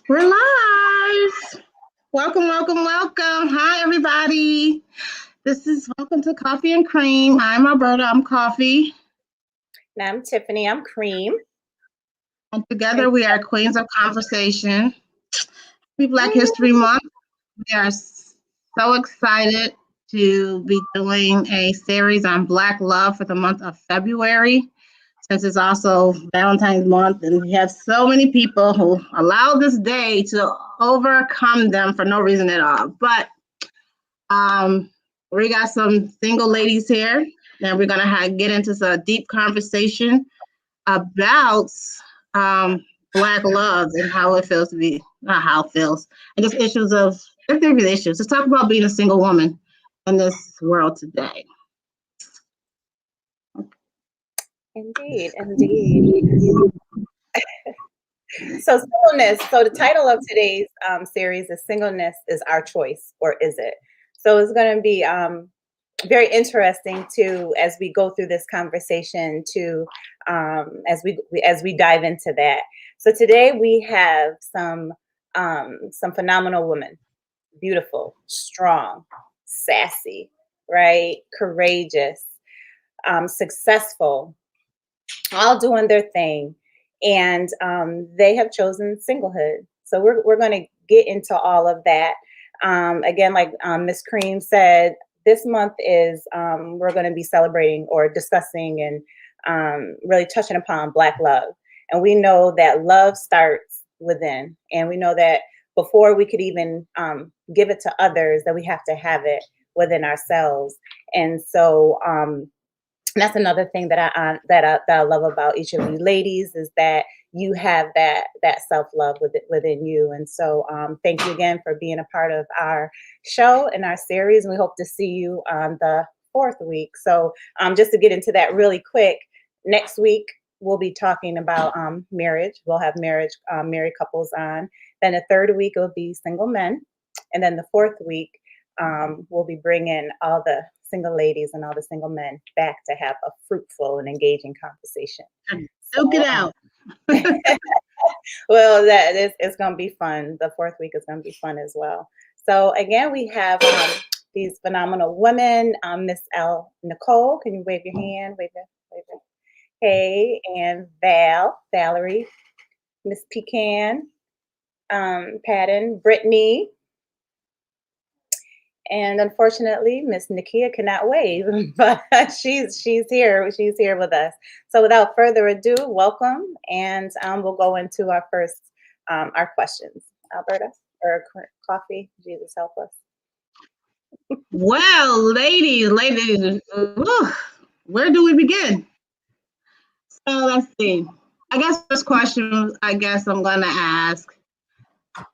We're live. Welcome, welcome, welcome. Hi, everybody. This is Welcome to Coffee and Cream. I'm Alberta. I'm Coffee. And I'm Tiffany. I'm Cream. And together we are Queens of Conversation. Happy Black History Month. We are so excited to be doing a series on Black love for the month of February, since it's also Valentine's month, and we have so many people who allow this day to overcome them for no reason at all. But we got some single ladies here, and we're gonna get into some deep conversation about Black love and how it feels to be, not how it feels, and just issues of different issues. Let's talk about being a single woman in this world today. Indeed. So singleness. So the title of today's series is "Singleness is Our Choice, or Is It?" So it's going to be very interesting to, as we go through this conversation, to as we dive into that. So today we have some phenomenal women, beautiful, strong, sassy, right, courageous, successful, all doing their thing, and they have chosen singlehood. So we're going to get into all of that. Again, like Miss Cream said, this month is we're going to be celebrating or discussing and really touching upon Black love. And we know that love starts within, and we know that before we could even give it to others, that we have to have it within ourselves. And so that's another thing that I love about each of you ladies, is that you have that self-love within you. And so thank you again for being a part of our show and our series. And we hope to see you on the fourth week. So just to get into that really quick, next week we'll be talking about marriage. We'll have married couples on. Then the third week will be single men. And then the fourth week we'll be bringing all the single ladies and all the single men back to have a fruitful and engaging conversation. So get out. Well, it's going to be fun. The fourth week is going to be fun as well. So again, we have these phenomenal women. Miss L. Nicole, can you wave your hand? Wave it. Hey, and Valerie, Miss Pecan, Patton, Brittany. And unfortunately, Miss Nakia cannot wave, but she's here. She's here with us. So without further ado, welcome, and we'll go into our first our questions. Alberta or Coffee, Jesus help us. Well, ladies, where do we begin? So let's see. I guess first question, I'm going to ask,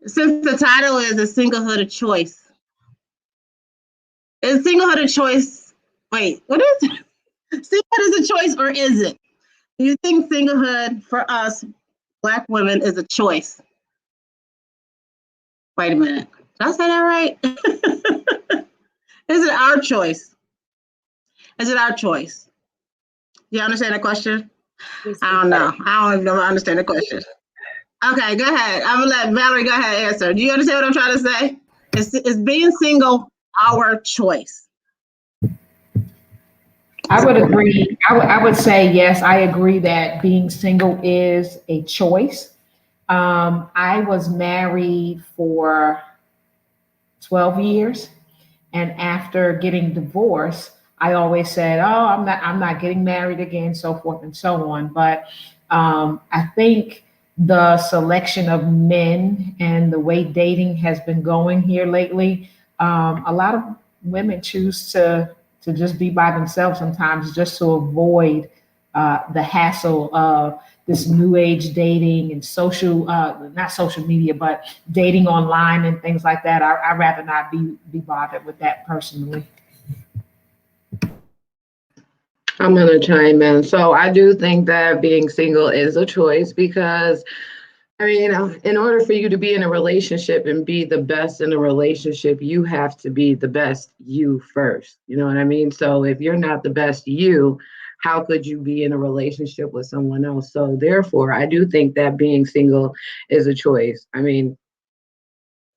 since the title is a singlehood of choice, is singlehood a choice? Wait, what is it? Singlehood is a choice, or is it? Do you think singlehood for us Black women is a choice? Wait a minute. Did I say that right? Is it our choice? Is it our choice? Do you understand the question? I don't know. I don't even understand the question. Okay, go ahead. I'm gonna let Valerie go ahead and answer. Do you understand what I'm trying to say? Is being single our choice? I would agree. I would say yes. I agree that being single is a choice. I was married for 12 years, and after getting divorced, I always said, "Oh, I'm not getting married again," so forth and so on. But I think the selection of men and the way dating has been going here lately, a lot of women choose to just be by themselves sometimes, just to avoid the hassle of this new age dating and not social media, but dating online and things like that. I'd rather not be bothered with that personally. I'm going to chime in. So I do think that being single is a choice because, I mean, in order for you to be in a relationship and be the best in a relationship, you have to be the best you first. You know what I mean? So if you're not the best you, how could you be in a relationship with someone else? So therefore, I do think that being single is a choice. I mean,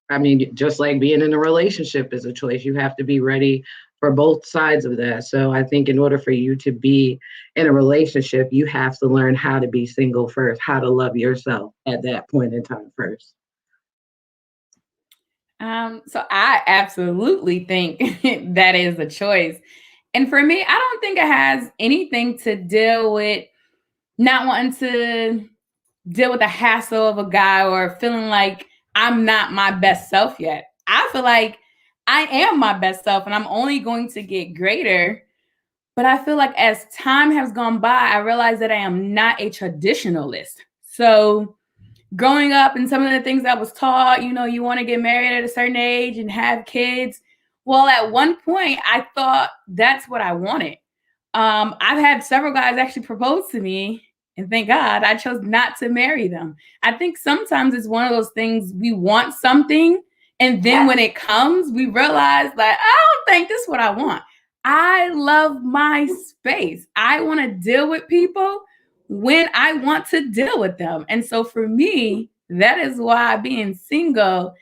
I mean, just like being in a relationship is a choice, you have to be ready for both sides of that. So I think in order for you to be in a relationship, you have to learn how to be single first, how to love yourself at that point in time first. So I absolutely think that is a choice. And for me, I don't think it has anything to deal with not wanting to deal with the hassle of a guy or feeling like I'm not my best self yet. I feel like I am my best self and I'm only going to get greater. But I feel like as time has gone by, I realized that I am not a traditionalist. So growing up and some of the things I was taught, you want to get married at a certain age and have kids. Well, at one point, I thought that's what I wanted. I've had several guys actually propose to me, and thank God I chose not to marry them. I think sometimes it's one of those things we want something, and then when it comes, we realize like, I don't think this is what I want. I love my space. I want to deal with people when I want to deal with them. And so for me, that is why being single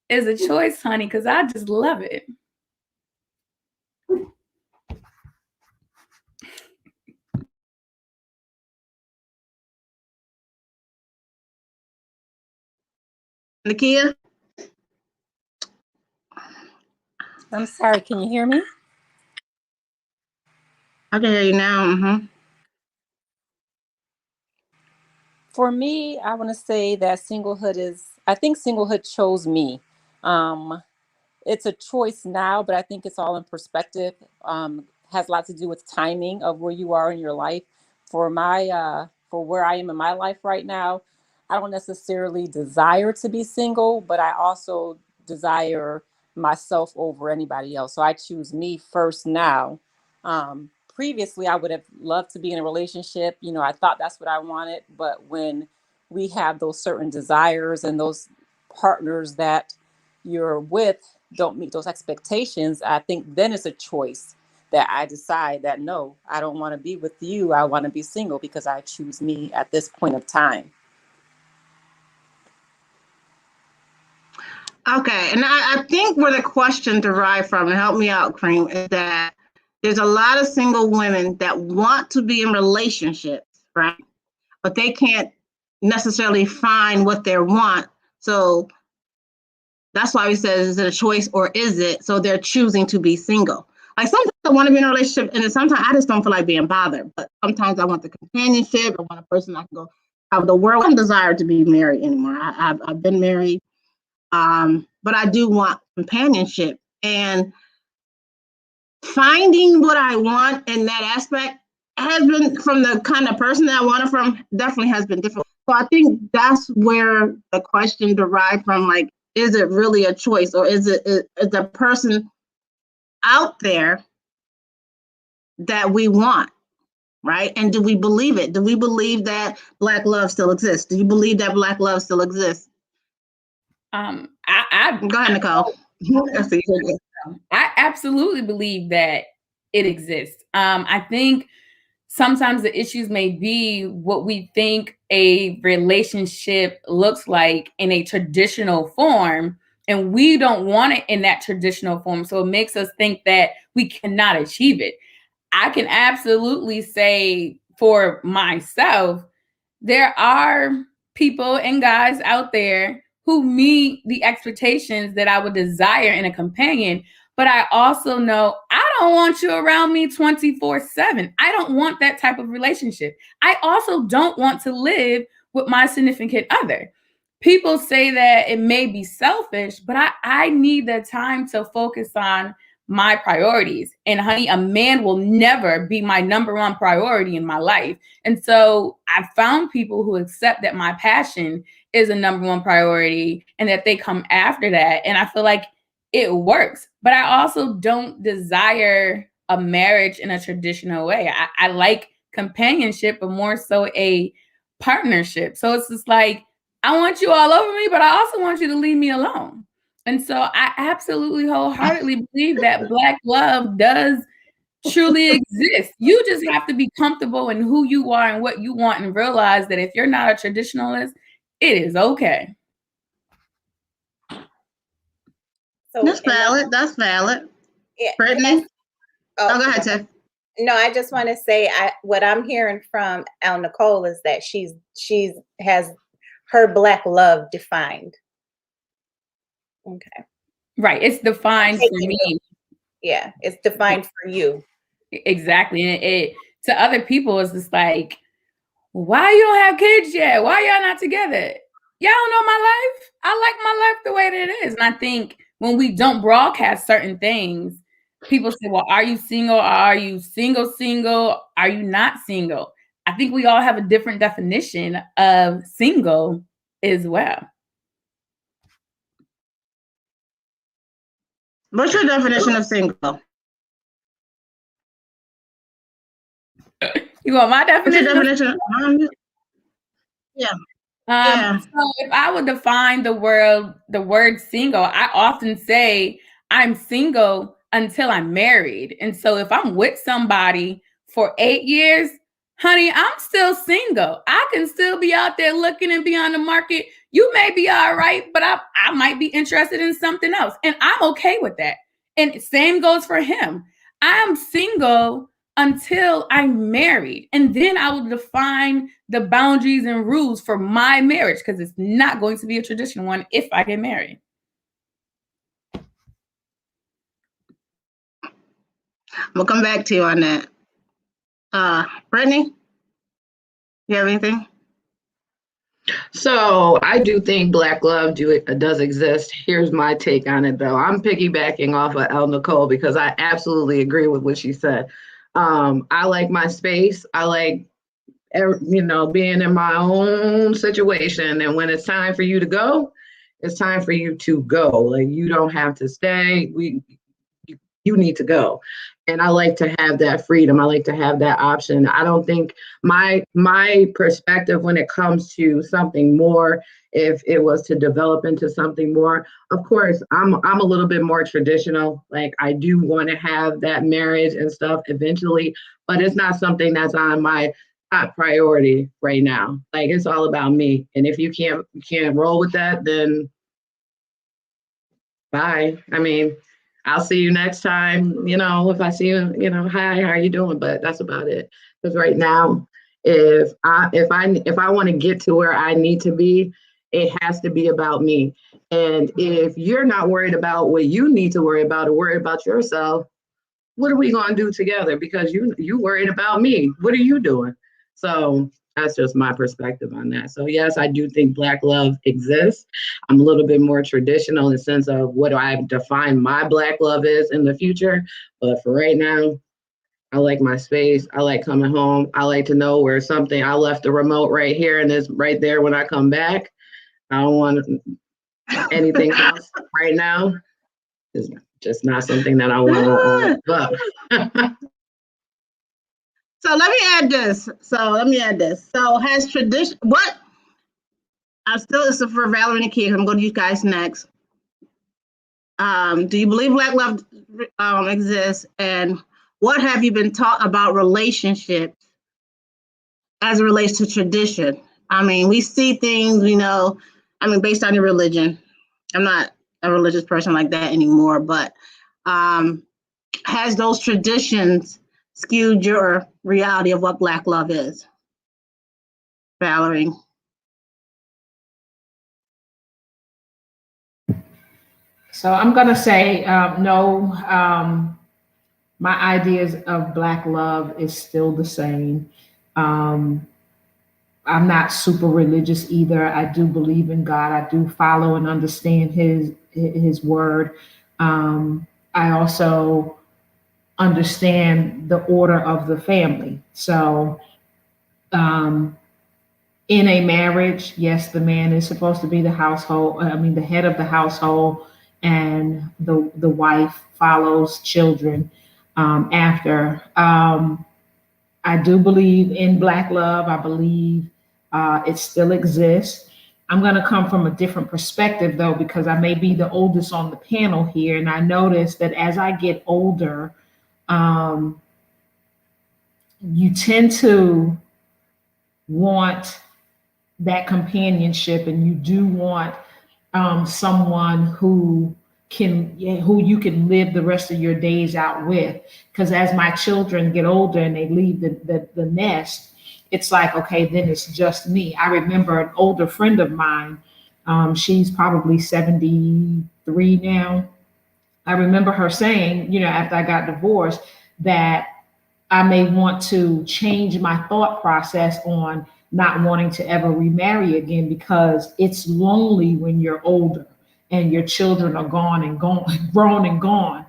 is a choice, honey, because I just love it. Nakia? I'm sorry, can you hear me? I can hear you now. Mm-hmm. For me, I want to say that I think singlehood chose me. Um, it's a choice now, but I think it's all in perspective. Has a lot to do with timing of where you are in your life. For where I am in my life right now, I don't necessarily desire to be single, but I also desire myself over anybody else. So I choose me first now. Previously, I would have loved to be in a relationship. I thought that's what I wanted, but when we have those certain desires and those partners that you're with don't meet those expectations, I think then it's a choice that I decide that no, I don't want to be with you. I want to be single because I choose me at this point of time. Okay, and I think where the question derived from, and help me out, Cream, is that there's a lot of single women that want to be in relationships, right? But they can't necessarily find what they want. So that's why we said, is it a choice or is it? So they're choosing to be single. Like sometimes I want to be in a relationship, and then sometimes I just don't feel like being bothered. But sometimes I want the companionship. I want a person I can go out of the world. I don't desire to be married anymore. I've been married, but I do want companionship. And finding what I want in that aspect has been, from the kind of person that I want it from, definitely has been difficult. So I think that's where the question derived from, like, is it really a choice, or is the person out there that we want, right? And do we believe it? Do we believe that Black love still exists? Do you believe that Black love still exists? I Go ahead, Nicole. I absolutely believe that it exists. I think sometimes the issues may be what we think a relationship looks like in a traditional form, and we don't want it in that traditional form. So it makes us think that we cannot achieve it. I can absolutely say for myself, there are people and guys out there who meet the expectations that I would desire in a companion. But I also know I don't want you around me 24/7. I don't want that type of relationship. I also don't want to live with my significant other. People say that it may be selfish, but I need the time to focus on my priorities. And honey, a man will never be my number one priority in my life. And so I found people who accept that my passion is a number one priority and that they come after that. And I feel like it works. But I also don't desire a marriage in a traditional way. I like companionship, but more so a partnership. So it's just like, I want you all over me, but I also want you to leave me alone. And so I absolutely wholeheartedly believe that Black love does truly exist. You just have to be comfortable in who you are and what you want, and realize that if you're not a traditionalist, it is okay. So, That's and that's, valid. That's valid. yeah, and Brittany? that's, Oh, oh, go ahead, Tiff. no, I just want to say, what I'm hearing from El Nicole is that she's has her Black love defined. Okay. Right. It's defined for me. Yeah, it's defined for you. Exactly. And it to other people, it's just like, why you don't have kids yet? Why y'all not together? Y'all don't know my life. I like my life the way that it is. And I think when we don't broadcast certain things, people say, well, are you single? Are you single? Are you not single? I think we all have a different definition of single as well. What's your definition of single? You want my What's your definition? definition? Yeah. So if I would define the word single, I often say I'm single until I'm married. And so if I'm with somebody for 8 years, honey, I'm still single. I can still be out there looking and be on the market. You may be all right, but I might be interested in something else. And I'm okay with that. And same goes for him. I'm single until I'm married. And then I will define the boundaries and rules for my marriage because it's not going to be a traditional one if I get married. We'll come back to you on that. Brittany, you have anything? So I do think Black love does exist. Here's my take on it, though. I'm piggybacking off of El Nicole because I absolutely agree with what she said. I like my space. I like, being in my own situation. And when it's time for you to go, it's time for you to go. Like, you don't have to stay. You need to go. And I like to have that freedom. I like to have that option. I don't think my perspective when it comes to something more, if it was to develop into something more, of course, I'm a little bit more traditional. Like, I do want to have that marriage and stuff eventually, but it's not something that's on my top priority right now. Like, it's all about me. And if you can't roll with that, then bye. I mean, I'll see you next time. If I see you, hi, how are you doing? But that's about it. Because right now, if I want to get to where I need to be, it has to be about me. And if you're not worried about what you need to worry about or worry about yourself, what are we going to do together? Because you worried about me. What are you doing? So that's just my perspective on that. So yes, I do think Black love exists. I'm a little bit more traditional in the sense of what do I define my Black love is in the future. But for right now, I like my space. I like coming home. I like to know where I left the remote right here and it's right there when I come back. I don't want anything else right now. It's just not something that I want to So let me add this. So has tradition, I'm still listening for Valerie and Keith. I'm going to you guys next. Do you believe Black love exists? And what have you been taught about relationships as it relates to tradition? I mean, we see things, based on your religion. I'm not a religious person like that anymore, but has those traditions skewed your reality of what Black love is? Valerie. So I'm going to say no. My ideas of Black love is still the same. I'm not super religious either. I do believe in God. I do follow and understand His word. I also understand the order of the family. So, in a marriage, yes, the man is supposed to be the head of the household, and the wife follows children after. I do believe in Black love. I believe it still exists. I'm going to come from a different perspective, though, because I may be the oldest on the panel here. And I notice that as I get older, you tend to want that companionship, and you do want someone who who you can live the rest of your days out with. Because as my children get older and they leave the nest, it's like, okay, then it's just me. I remember an older friend of mine, she's probably 73 now. I remember her saying, after I got divorced, that I may want to change my thought process on not wanting to ever remarry again, because it's lonely when you're older and your children are gone and gone, grown and gone.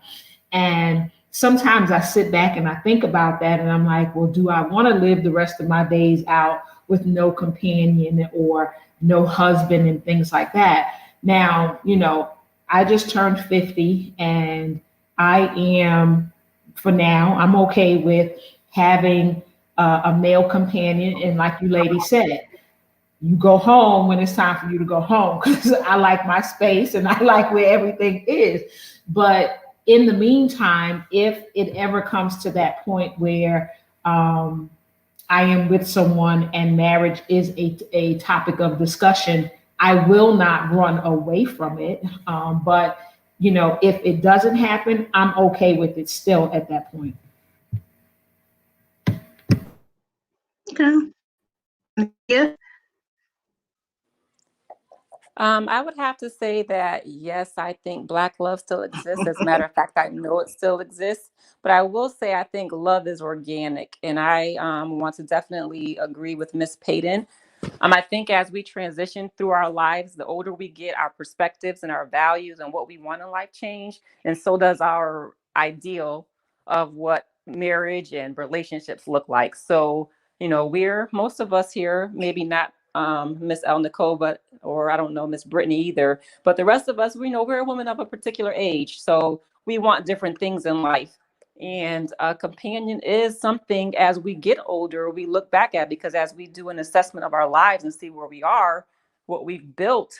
And sometimes I sit back and I think about that and I'm like, well, do I want to live the rest of my days out with no companion or no husband and things like that? Now, I just turned 50 and I am, for now, I'm okay with having a male companion. And like you ladies said, you go home when it's time for you to go home, because I like my space and I like where everything is. But in the meantime, if it ever comes to that point where I am with someone and marriage is a topic of discussion, I will not run away from it. But if it doesn't happen, I'm okay with it still at that point. Okay. Yeah. I would have to say that, yes, I think Black love still exists. As a matter of fact, I know it still exists. But I will say I think love is organic. And I want to definitely agree with Miss Payton. I think as we transition through our lives, the older we get, our perspectives and our values and what we want in life change. And so does our ideal of what marriage and relationships look like. So, most of us here, maybe not Miss El Nicole, or I don't know, Miss Brittany either, but the rest of us, we're a woman of a particular age. So we want different things in life. And a companion is something as we get older, we look back at, because as we do an assessment of our lives and see where we are, what we've built,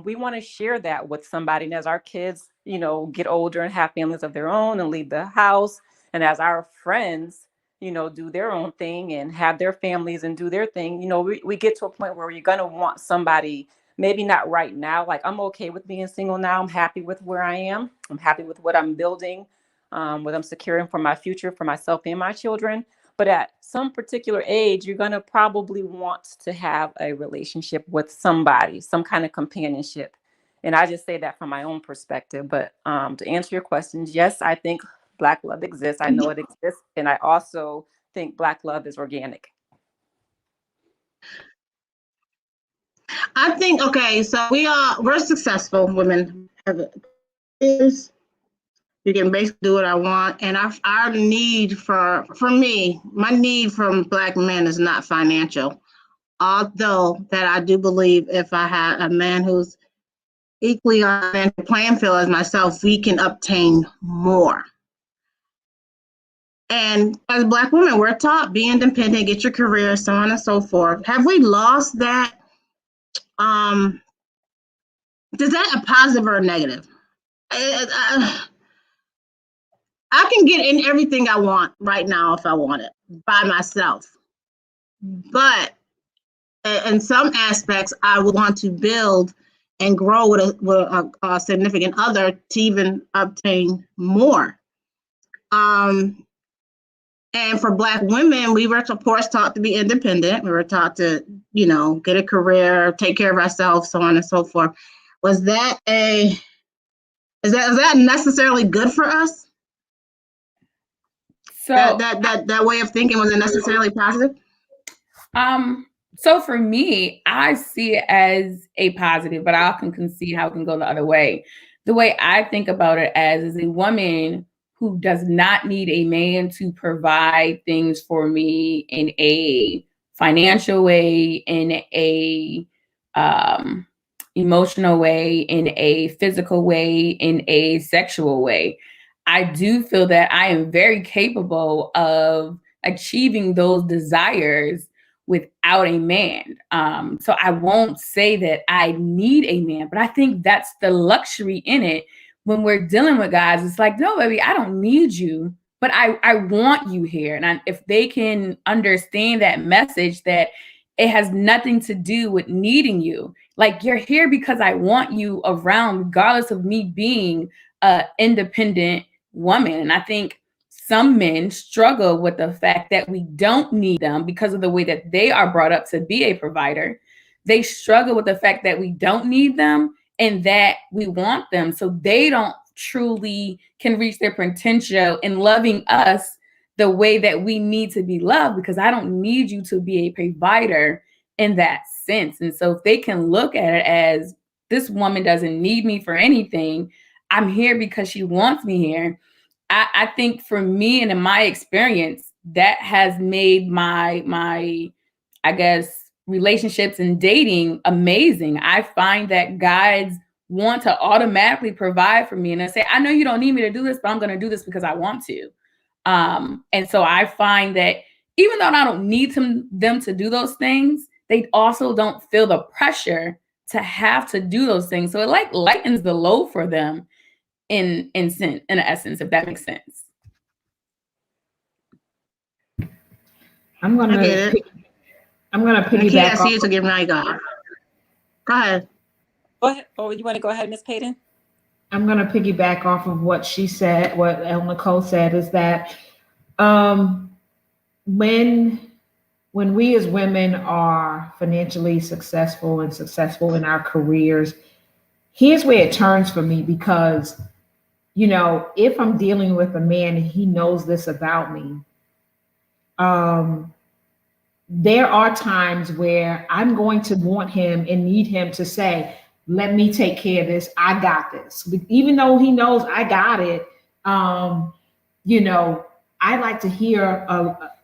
we want to share that with somebody. And as our kids, get older and have families of their own and leave the house, and as our friends, do their own thing and have their families and do their thing, we get to a point where you're going to want somebody, maybe not right now. Like, I'm okay with being single now. I'm happy with where I am. I'm happy with what I'm building, what I'm securing for my future, for myself and my children. But at some particular age, you're going to probably want to have a relationship with somebody, some kind of companionship. And I just say that from my own perspective. But to answer your questions, yes, I think Black love exists. I know it exists. And I also think Black love is organic. I think, okay, so we're successful women. You can basically do what I want. And our need for me, my need from Black men is not financial. Although that I do believe if I had a man who's equally on the playing field as myself, we can obtain more. And as Black women, we're taught be independent, get your career, so on and so forth. Have we lost that? Is that a positive or a negative? I can get in everything I want right now if I want it by myself. But in some aspects, I would want to build and grow with a significant other to even obtain more. And for Black women, we were, of course, taught to be independent. We were taught to, get a career, take care of ourselves, so on and so forth. Is that necessarily good for us? So that way of thinking, was it necessarily positive? So for me, I see it as a positive, but I can see how it can go the other way. The way I think about it as is a woman who does not need a man to provide things for me in a financial way, in a emotional way, in a physical way, in a sexual way. I do feel that I am very capable of achieving those desires without a man. So I won't say that I need a man, but I think that's the luxury in it. When we're dealing with guys, it's like, no, baby, I don't need you, but I want you here. And if they can understand that message, that it has nothing to do with needing you. Like, you're here because I want you around, regardless of me being an independent woman. And I think some men struggle with the fact that we don't need them because of the way that they are brought up to be a provider. They struggle with the fact that we don't need them and that we want them. So they don't truly can reach their potential in loving us the way that we need to be loved, because I don't need you to be a provider in that sense. And so if they can look at it as, this woman doesn't need me for anything, I'm here because she wants me here. I think for me and in my experience, that has made my I guess relationships and dating amazing. I find that guys want to automatically provide for me, and they say, I know you don't need me to do this, but I'm going to do this because I want to. And so I find that even though I don't need them to do those things, they also don't feel the pressure to have to do those things. So it like lightens the load for them in essence, if that makes sense. I'm I get gonna it. piggyback Nakia, I off. see you to give my go. Go ahead. Go ahead. Oh, you want to go ahead, Miss Payton? I'm going to piggyback off of what she said, what El Nicole said, is that um, when we as women are financially successful and successful in our careers, here's where it turns for me, because, you know, if I'm dealing with a man and he knows this about me, there are times where I'm going to want him and need him to say, let me take care of this. I got this. Even though he knows I got it, you know, I like to hear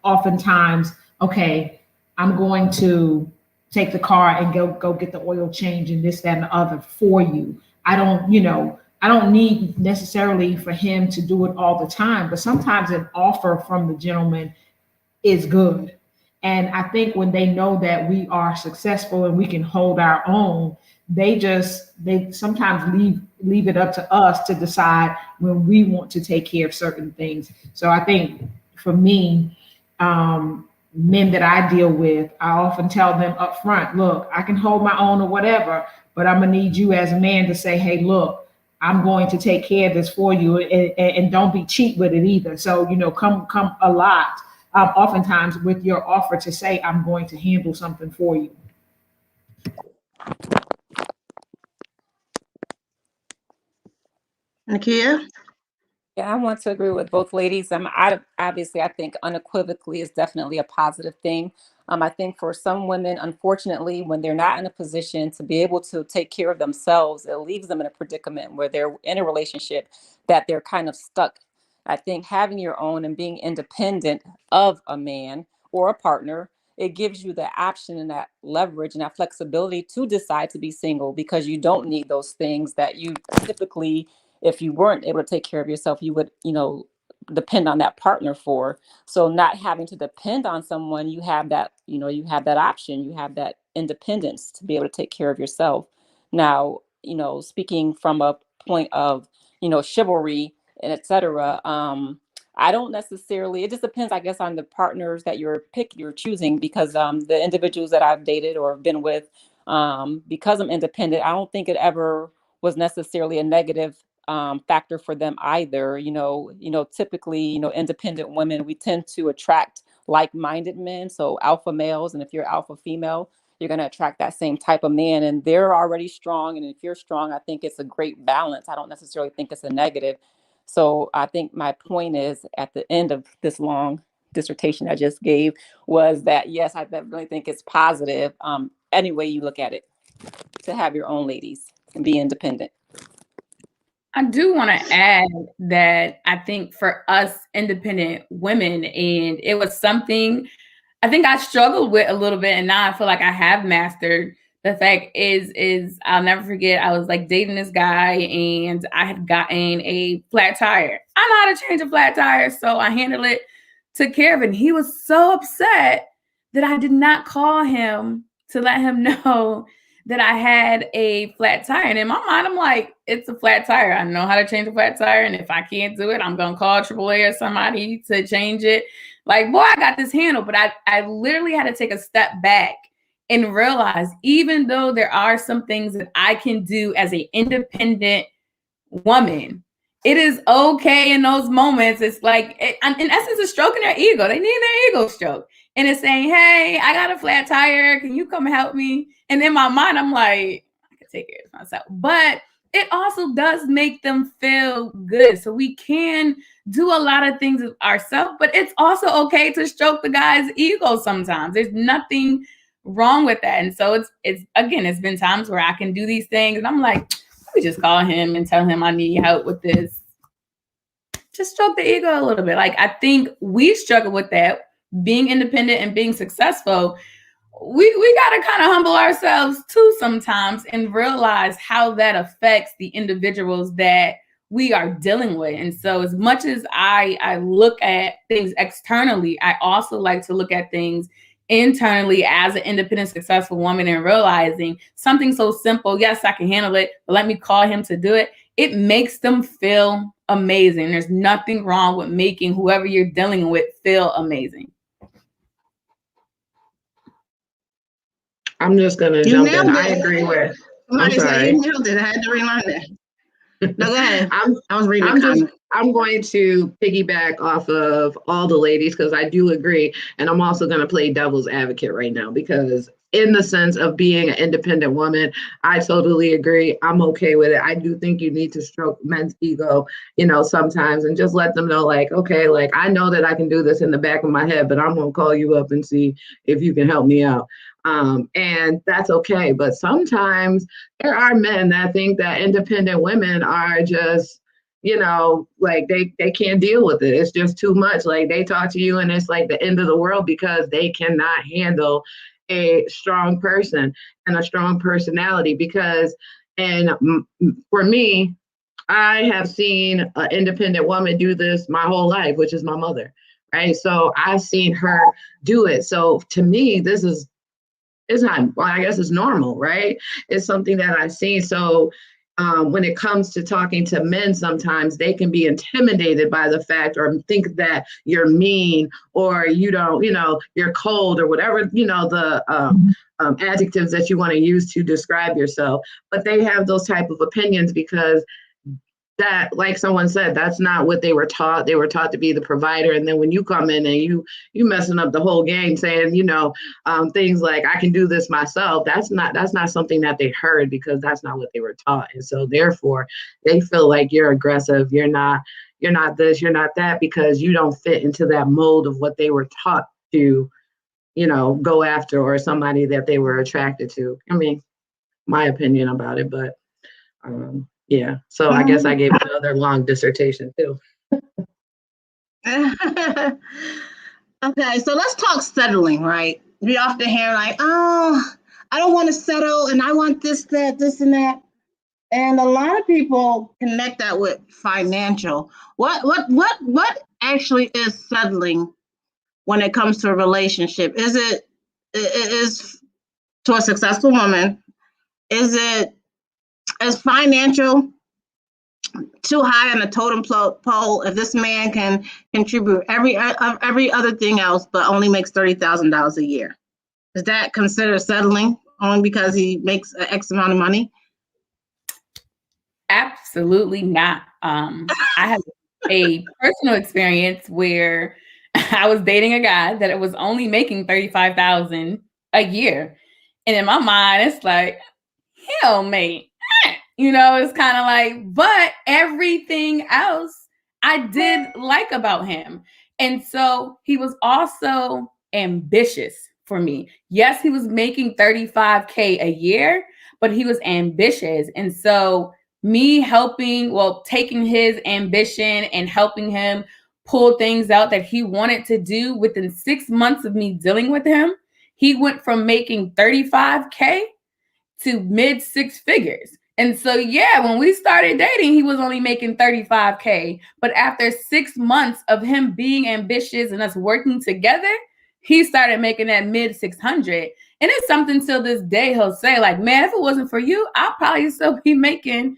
oftentimes, okay, I'm going to take the car and go get the oil change and this, that, and the other for you. I don't, you know, I don't need necessarily for him to do it all the time, but sometimes an offer from the gentleman is good. And I think when they know that we are successful and we can hold our own, they sometimes leave it up to us to decide when we want to take care of certain things. So I think for me, men that I deal with, I often tell them up front, look, I can hold my own or whatever, but I'm gonna need you as a man to say, hey, look, I'm going to take care of this for you, and don't be cheap with it either. So, you know, come a lot. Oftentimes with your offer to say, I'm going to handle something for you. Nakia? Yeah, I want to agree with both ladies. Obviously, I think unequivocally is definitely a positive thing. I think for some women, unfortunately, when they're not in a position to be able to take care of themselves, it leaves them in a predicament where they're in a relationship that they're kind of stuck. I think having your own and being independent of a man or a partner, it gives you the option and that leverage and that flexibility to decide to be single, because you don't need those things that you typically, if you weren't able to take care of yourself, you would, you know, depend on that partner for. So not having to depend on someone, you have that, you know, you have that option, you have that independence to be able to take care of yourself. Now, you know, speaking from a point of, you know, chivalry and etc. I don't necessarily, it just depends, I guess, on the partners that you're choosing, because the individuals that I've dated or been with, because I'm independent, I don't think it ever was necessarily a negative factor for them either. Typically, independent women, we tend to attract like-minded men, so alpha males. And if you're alpha female, you're going to attract that same type of man, and they're already strong. And if you're strong, I think it's a great balance. I don't necessarily think it's a negative. So I think my point is, at the end of this long dissertation I just gave, was that yes, I definitely think it's positive, any way you look at it, to have your own ladies and be independent. I do want to add that I think for us independent women, and it was something I think I struggled with a little bit, and now I feel like I have mastered. The fact is I'll never forget, I was like dating this guy and I had gotten a flat tire. I know how to change a flat tire, so I handled it, took care of it. And he was so upset that I did not call him to let him know that I had a flat tire. And in my mind, I'm like, it's a flat tire. I know how to change a flat tire. And if I can't do it, I'm going to call AAA or somebody to change it. Like, boy, I got this handle. But I literally had to take a step back and realize, even though there are some things that I can do as an independent woman, it is okay in those moments. It's like, in essence, it's stroking their ego. They need their ego stroked. And it's saying, hey, I got a flat tire. Can you come help me? And in my mind, I'm like, I can take care of myself. But it also does make them feel good. So we can do a lot of things ourselves, but it's also okay to stroke the guy's ego sometimes. There's nothing wrong with that. And so it's been times where I can do these things and I'm like, let me just call him and tell him I need help with this. Just stroke the ego a little bit. Like, I think we struggle with that, being independent and being successful. We got to kind of humble ourselves too sometimes and realize how that affects the individuals that we are dealing with. And so as much as I look at things externally, I also like to look at things internally as an independent, successful woman, and realizing something so simple. Yes, I can handle it, but let me call him to do it. It makes them feel amazing. There's nothing wrong with making whoever you're dealing with feel amazing. I'm just going to jump in. I agree with. I'm sorry. You nailed it. I had to remind that. No, go ahead. I was reading I'm going to piggyback off of all the ladies because I do agree. And I'm also going to play devil's advocate right now because in the sense of being an independent woman, I totally agree. I'm okay with it. I do think you need to stroke men's ego, sometimes and just let them know like, okay, like I know that I can do this in the back of my head, but I'm going to call you up and see if you can help me out. And that's okay. But sometimes there are men that think that independent women are just, like they can't deal with it. It's just too much. Like they talk to you and it's like the end of the world because they cannot handle a strong person and a strong personality for me, I have seen an independent woman do this my whole life, which is my mother. Right. So I've seen her do it. So to me, it's not, well, I guess it's normal, right? It's something that I've seen. So when it comes to talking to men, sometimes they can be intimidated by the fact or think that you're mean or you don't, you're cold or whatever, the adjectives that you want to use to describe yourself. But they have those type of opinions because that, like someone said, that's not what they were taught. They were taught to be the provider. And then when you come in and you messing up the whole game saying, things like I can do this myself, that's not something that they heard because that's not what they were taught. And so therefore they feel like you're aggressive. You're not this, you're not that, because you don't fit into that mold of what they were taught to, go after, or somebody that they were attracted to. I mean, my opinion about it, but yeah, so I guess I gave another long dissertation too. Okay, so let's talk settling, right? We often hear like, oh, I don't want to settle and I want this, that, this, and that. And a lot of people connect that with financial. What actually is settling when it comes to a relationship? Is to a successful woman, is financial too high on the totem pole if this man can contribute every other thing else but only makes $30,000 a year? Is that considered settling only because he makes X amount of money? Absolutely not. I have a personal experience where I was dating a guy that it was only making $35,000 a year. And in my mind, it's like, hell, mate. It's kind of like, but everything else I did like about him. And so he was also ambitious for me. Yes, he was making $35K a year, but he was ambitious. And so me taking his ambition and helping him pull things out that he wanted to do within 6 months of me dealing with him, he went from making $35K to mid six figures. And so, yeah, when we started dating, he was only making $35K. But after 6 months of him being ambitious and us working together, he started making that mid 600. And it's something till this day he'll say, like, man, if it wasn't for you, I'll probably still be making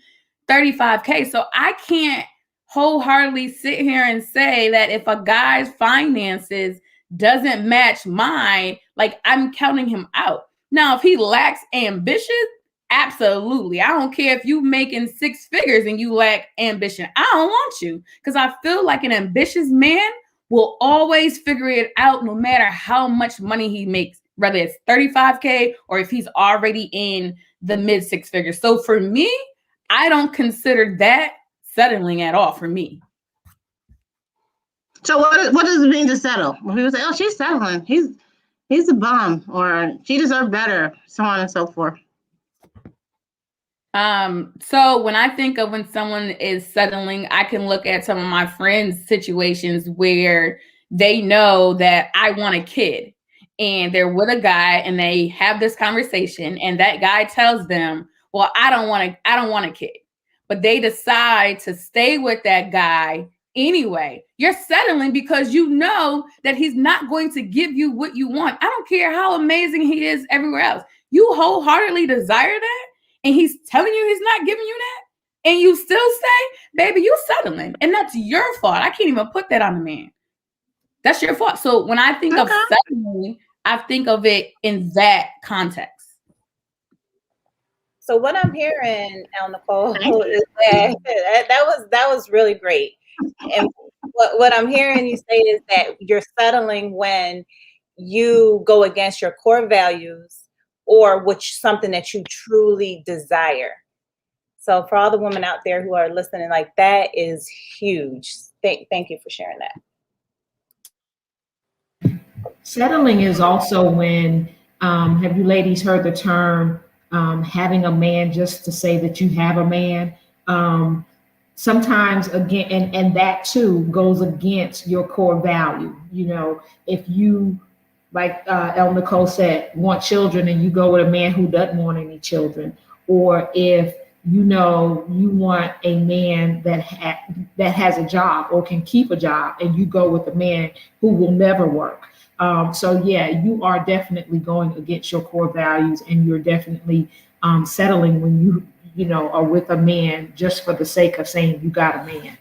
$35K. So I can't wholeheartedly sit here and say that if a guy's finances doesn't match mine, like I'm counting him out. Now, if he lacks ambition, absolutely. I don't care if you making 6 figures and you lack ambition. I don't want you, because I feel like an ambitious man will always figure it out no matter how much money he makes, whether it's 35K or if he's already in the mid 6 figures. So for me, I don't consider that settling at all for me. So what does it mean to settle? When people say, "Oh, she's settling," he's a bum, or she deserves better, so on and so forth. So when I think of when someone is settling, I can look at some of my friends' situations where they know that I want a kid and they're with a guy and they have this conversation and that guy tells them, well, I don't want a kid. But they decide to stay with that guy anyway. You're settling because you know that he's not going to give you what you want. I don't care how amazing he is everywhere else. You wholeheartedly desire that, and he's telling you he's not giving you that, and you still say, baby, you settling. And that's your fault. I can't even put that on the man. That's your fault. So when I think of settling, I think of it in that context. So what I'm hearing, Nicole, is that was really great. And what I'm hearing you say is that you're settling when you go against your core values or something that you truly desire. So for all the women out there who are listening, like, that is huge. Thank you for sharing that. Settling is also when, have you ladies heard the term having a man just to say that you have a man? Sometimes, again, and that too goes against your core value. You know, if you, like El Nicole said, want children and you go with a man who doesn't want any children, or if you know you want a man that has a job or can keep a job, and you go with a man who will never work. So yeah, you are definitely going against your core values, and you're definitely settling when you know are with a man just for the sake of saying you got a man.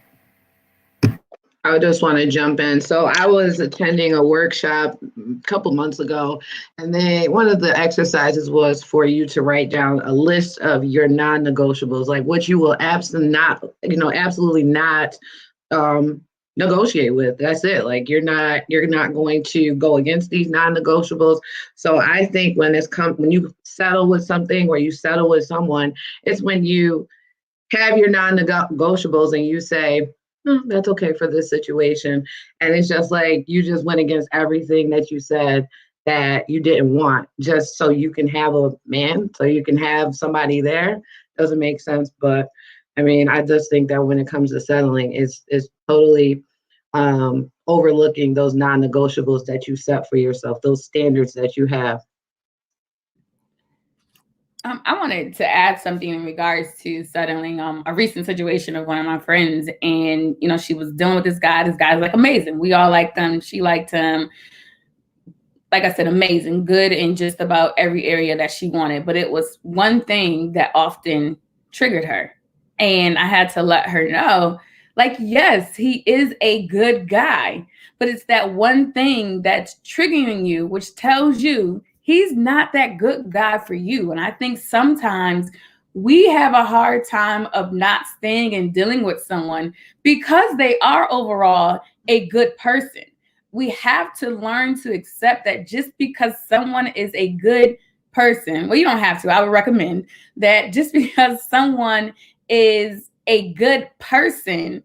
I just want to jump in. So I was attending a workshop a couple months ago, and one of the exercises was for you to write down a list of your non-negotiables, like what you will absolutely not negotiate with. That's it. Like you're not going to go against these non-negotiables. So I think when you settle with something or you settle with someone, it's when you have your non-negotiables and you say, that's okay for this situation. And it's just like you just went against everything that you said that you didn't want, just so you can have a man, so you can have somebody there. Doesn't make sense. But I mean, I just think that when it comes to settling, it's totally overlooking those non-negotiables that you set for yourself, those standards that you have. I wanted to add something in regards to settling. A recent situation of one of my friends, and she was dealing with this guy. This guy's like amazing. We all liked him. She liked him. Like I said, amazing, good in just about every area that she wanted. But it was one thing that often triggered her, and I had to let her know, like, yes, he is a good guy, but it's that one thing that's triggering you, which tells you he's not that good guy for you. And I think sometimes we have a hard time of not staying and dealing with someone because they are overall a good person. We have to learn to accept that just because someone is a good person, well, you don't have to. I would recommend that just because someone is a good person,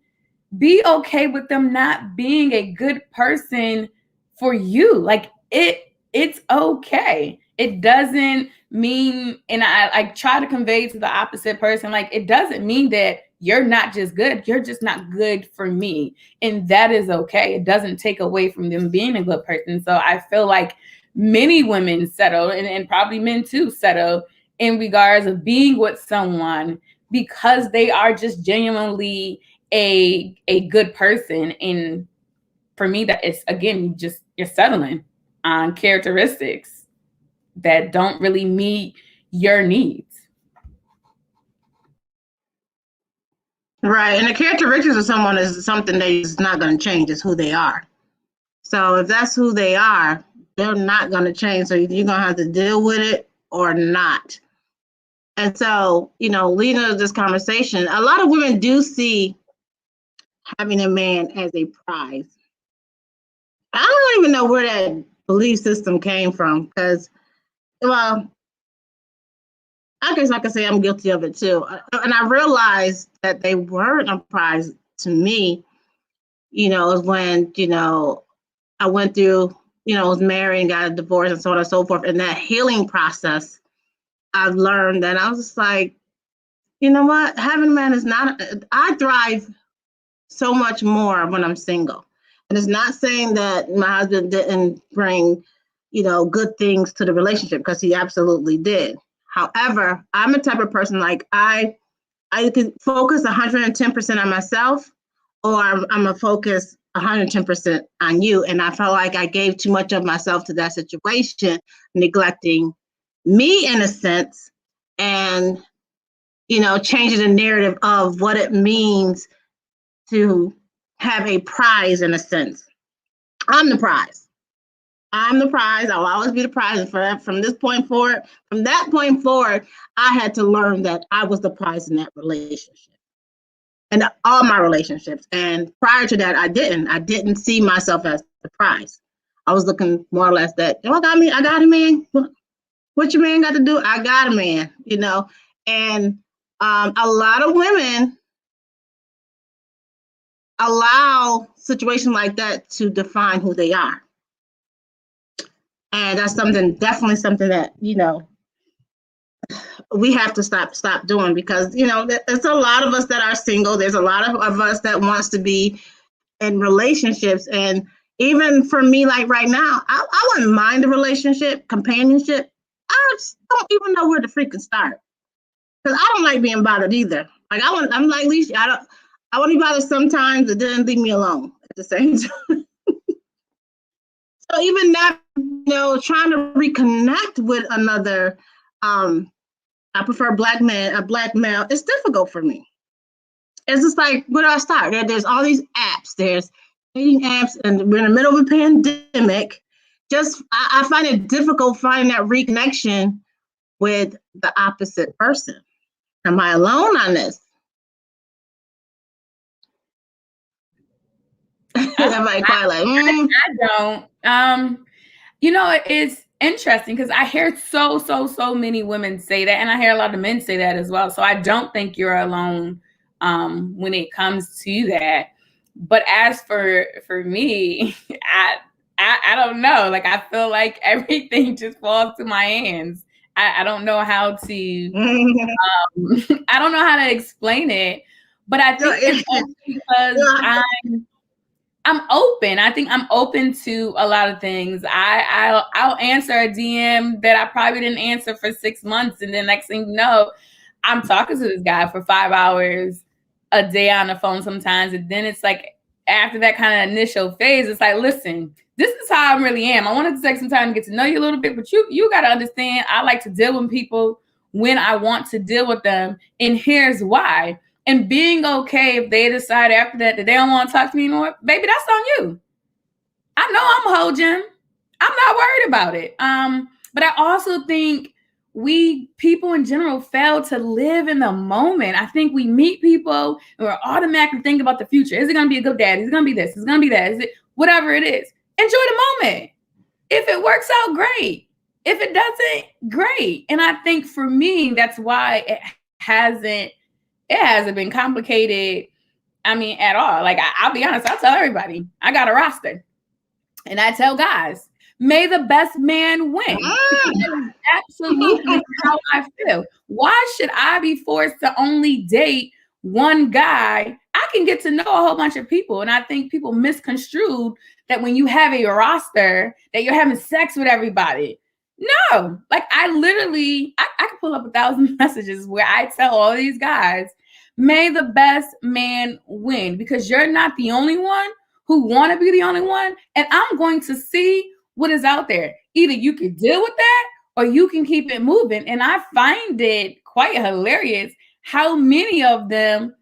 be okay with them not being a good person for you. Like it's okay. It doesn't mean, and I try to convey to the opposite person, like, it doesn't mean that you're not just good. You're just not good for me. And that is okay. It doesn't take away from them being a good person. So I feel like many women settle, and probably men too settle, in regards of being with someone because they are just genuinely a good person. And for me, that is, again, you're settling on characteristics that don't really meet your needs. Right. And the characteristics of someone is something that is not going to change. It's who they are. So if that's who they are, they're not going to change. So you're going to have to deal with it or not. And so, leading to this conversation, a lot of women do see having a man as a prize. I don't even know where that belief system came from because, well, I guess I could say I'm guilty of it too. And I realized that they weren't a prize to me, is when, I went through, was married and got a divorce and so on and so forth. And that healing process, I've learned that I was just like, you know what? Having a man is not, I thrive so much more when I'm single. And it's not saying that my husband didn't bring, good things to the relationship, because he absolutely did. However, I'm a type of person, like I can focus 110% on myself, or I'm gonna focus 110% on you. And I felt like I gave too much of myself to that situation, neglecting me in a sense, and changing the narrative of what it means to have a prize in a sense. I'm the prize. I'm the prize. I'll always be the prize. And from this point forward, from that point forward, I had to learn that I was the prize in that relationship and all my relationships. And prior to that, I didn't see myself as the prize. I was looking more or less that, I got a man. What your man got to do? I got a man, and a lot of women allow situations like that to define who they are. And that's definitely something that, we have to stop doing, because, there's a lot of us that are single. There's a lot of us that wants to be in relationships. And even for me, like right now, I wouldn't mind a relationship, companionship. I just don't even know where to freaking start. Because I don't like being bothered either. Like I'm like Leisha, I want to be bothered sometimes, but then leave me alone at the same time. So even that, trying to reconnect with another, I prefer a black male, it's difficult for me. It's just like, where do I start? There's all these apps, there's dating apps, and we're in the middle of a pandemic. I find it difficult finding that reconnection with the opposite person. Am I alone on this? Everybody quiet like, I don't. It's interesting because I hear so many women say that, and I hear a lot of men say that as well. So I don't think you're alone when it comes to that. But as for me, I don't know. Like, I feel like everything just falls to my hands. I don't know how to I don't know how to explain it, but I think it's also because I'm open. I think I'm open to a lot of things. I'll answer a DM that I probably didn't answer for 6 months, and then next thing you know, I'm talking to this guy for 5 hours a day on the phone sometimes. And then it's like, after that kind of initial phase, it's like, listen, this is how I really am. I wanted to take some time to get to know you a little bit, but you got to understand, I like to deal with people when I want to deal with them, and here's why. And being okay if they decide after that they don't want to talk to me anymore, baby, that's on you. I know I'm a whole gem. I'm not worried about it. But I also think people in general fail to live in the moment. I think we meet people and we're automatically thinking about the future. Is it going to be a good dad? Is it going to be this? Is it going to be that? Is it whatever it is? Enjoy the moment. If it works out, great. If it doesn't, great. And I think for me, that's why it hasn't been complicated. I mean, at all. Like, I'll be honest, I tell everybody, I got a roster. And I tell guys, may the best man win. That's absolutely how I feel. Why should I be forced to only date one guy? I can get to know a whole bunch of people. And I think people misconstrued that when you have a roster, that you're having sex with everybody. No, like I can pull up 1,000 messages where I tell all these guys, may the best man win, because you're not the only one who want to be the only one. And I'm going to see what is out there. Either you can deal with that or you can keep it moving. And I find it quite hilarious how many of them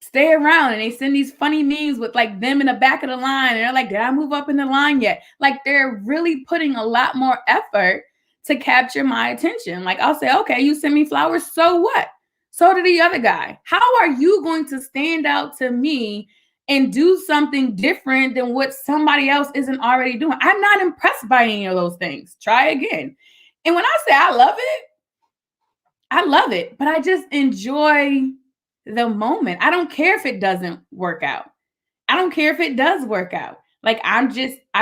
stay around and they send these funny memes with like them in the back of the line. And they're like, did I move up in the line yet? Like, they're really putting a lot more effort to capture my attention. Like I'll say, okay, you send me flowers, so what? So did the other guy. How are you going to stand out to me and do something different than what somebody else isn't already doing? I'm not impressed by any of those things. Try again. And when I say I love it, but I just enjoy the moment. I don't care if it doesn't work out. I don't care if it does work out. Like I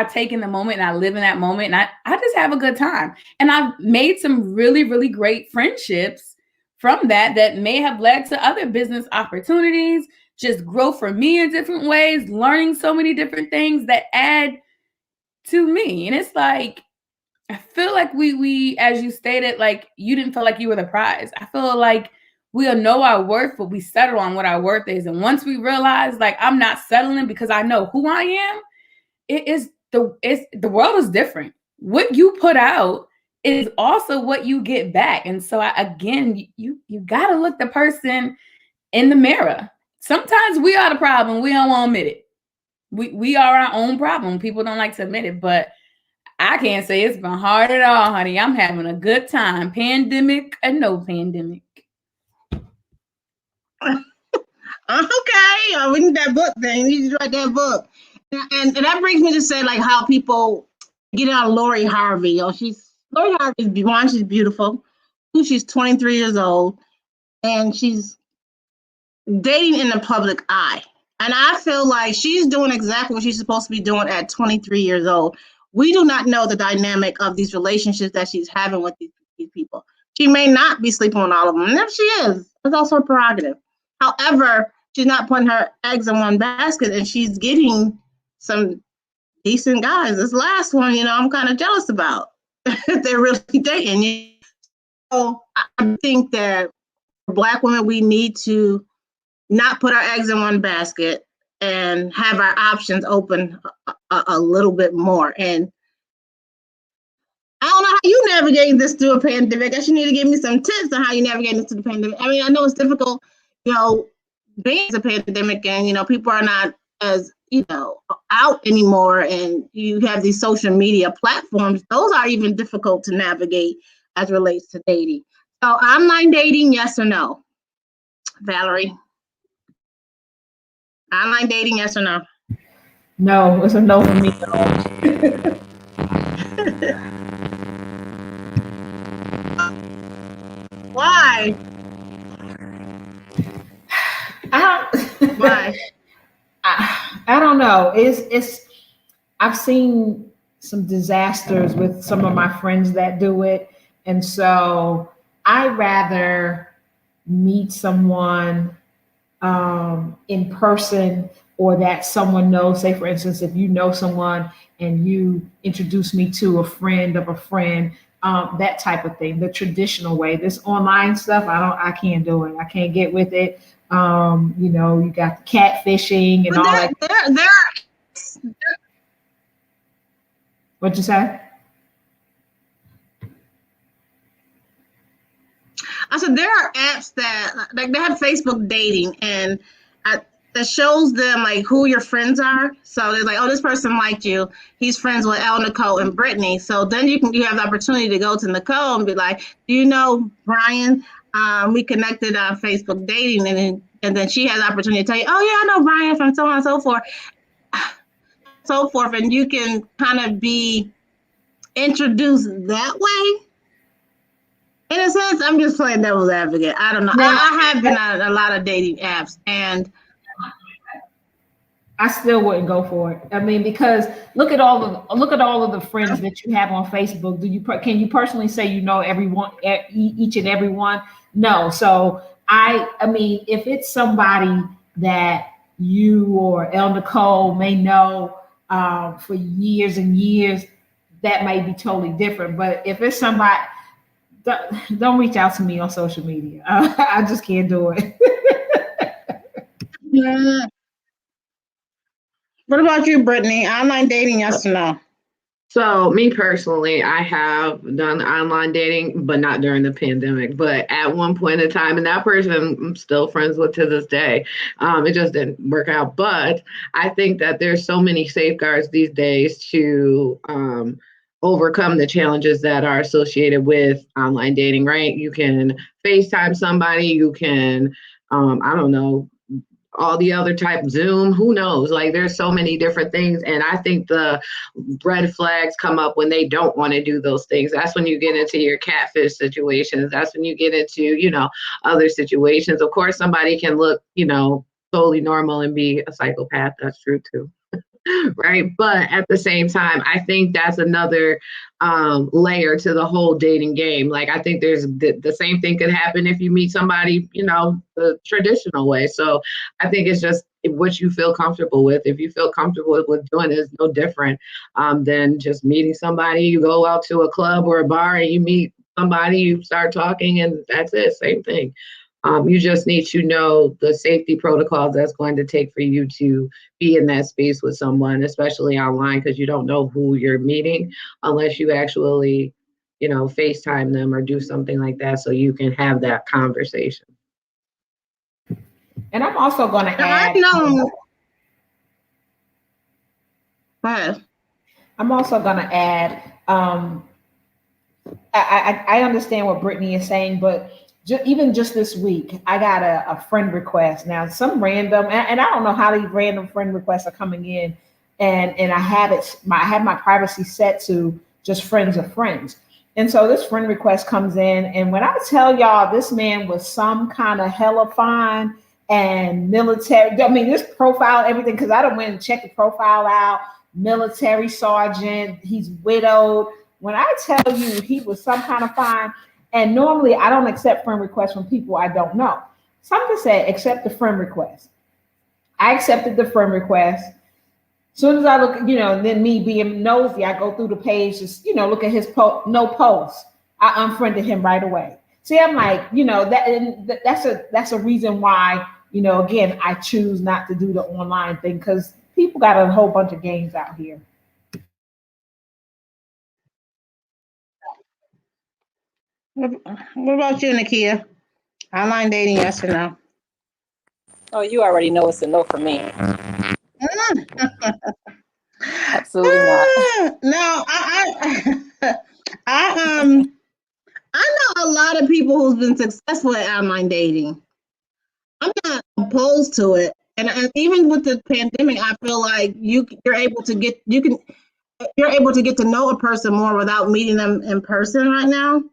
take in the moment and I live in that moment and I just have a good time. And I've made some really, really great friendships from that may have led to other business opportunities, just grow for me in different ways, learning so many different things that add to me. And it's like, I feel like we, as you stated, like you didn't feel like you were the prize. I feel like we'll know our worth, but we settle on what our worth is. And once we realize, like, I'm not settling because I know who I am, the world is different. What you put out is also what you get back. And so again, you gotta look the person in the mirror. Sometimes we are the problem. We don't want to admit it. We are our own problem. People don't like to admit it, but I can't say it's been hard at all, honey. I'm having a good time. Pandemic or no pandemic. Okay, we need that book then. You need to write that book. And that brings me to say, like, how people get out of Lori Harvey. Lori Harvey's one, she's beautiful. Two, she's 23 years old, and she's dating in the public eye. And I feel like she's doing exactly what she's supposed to be doing at 23 years old. We do not know the dynamic of these relationships that she's having with these people. She may not be sleeping with all of them. And if she is, it's also a prerogative. However, she's not putting her eggs in one basket, and she's getting some decent guys. This last one, I'm kind of jealous about. They're really dating. So I think that for Black women, we need to not put our eggs in one basket and have our options open a little bit more. And I don't know how you navigate this through a pandemic. I guess you need to give me some tips on how you navigate this through the pandemic. I mean, I know it's difficult, being a pandemic and, people are not as, out anymore, and you have these social media platforms. Those are even difficult to navigate as relates to dating. So online dating, yes or no? Valerie? Online dating, yes or no? No, it's a no for me. Why? Why? I don't know. It's I've seen some disasters with some of my friends that do it. And so I rather meet someone in person, or that someone knows. Say, for instance, if you know someone and you introduce me to a friend of a friend, that type of thing, the traditional way. This online stuff, I can't do it. I can't get with it. You got the catfishing and all that. What'd you say? I said there are apps that, like, they have Facebook dating, and that shows them like who your friends are. So they're like, oh, this person liked you. He's friends with Elle, Nicole, and Brittany. So then you have the opportunity to go to Nicole and be like, do you know Brian? We connected on Facebook dating, and then she has the opportunity to tell you, oh yeah, I know Brian from so on and so forth, and you can kind of be introduced that way. In a sense, I'm just playing devil's advocate. I don't know. I have been on a lot of dating apps, and I still wouldn't go for it. I mean, because look at all of the friends that you have on Facebook. Can you personally say you know everyone, each and every one? No. So I mean, if it's somebody that you or Elle Nicole may know for years and years, that may be totally different. But if it's somebody, don't reach out to me on social media. I just can't do it. yeah. What about you, Brittany? Online dating, yes or no? So me personally, I have done online dating, but not during the pandemic. But at one point in time, and that person I'm still friends with to this day. It just didn't work out. But I think that there's so many safeguards these days to overcome the challenges that are associated with online dating, right? You can FaceTime somebody, you can, I don't know, all the other type, Zoom, who knows? Like there's so many different things. And I think the red flags come up when they don't want to do those things. That's when you get into your catfish situations. That's when you get into, other situations. Of course, somebody can look, totally normal and be a psychopath. That's true too. Right. But at the same time, I think that's another layer to the whole dating game. Like, I think there's the same thing could happen if you meet somebody, the traditional way. So I think it's just what you feel comfortable with. If you feel comfortable with doing it, it's no different than just meeting somebody. You go out to a club or a bar and you meet somebody, you start talking, and that's it. Same thing. You just need to know the safety protocols that's going to take for you to be in that space with someone, especially online, because you don't know who you're meeting unless you actually, FaceTime them or do something like that so you can have that conversation. And I'm also going to add. I'm also going to add. I understand what Brittany is saying, but even just this week, I got a friend request. Now, some random, and I don't know how these random friend requests are coming in, and I have my privacy set to just friends of friends. And so this friend request comes in, and when I tell y'all this man was some kind of hella fine and military, I mean, this profile, everything, because I done went and checked the profile out, military sergeant, he's widowed. When I tell you he was some kind of fine, and normally I don't accept friend requests from people I don't know. Something said, accept the friend request. I accepted the friend request. As soon as I look, and then me being nosy, I go through the page, just, look at his no post. I unfriended him right away. See, I'm like, that's a reason why, again, I choose not to do the online thing, because people got a whole bunch of games out here. What about you, Nakia? Online dating, yes or no? Oh, you already know it's a no for me. Absolutely not. No, I know a lot of people who's been successful at online dating. I'm not opposed to it, and even with the pandemic, I feel like you're able to get to know a person more without meeting them in person right now.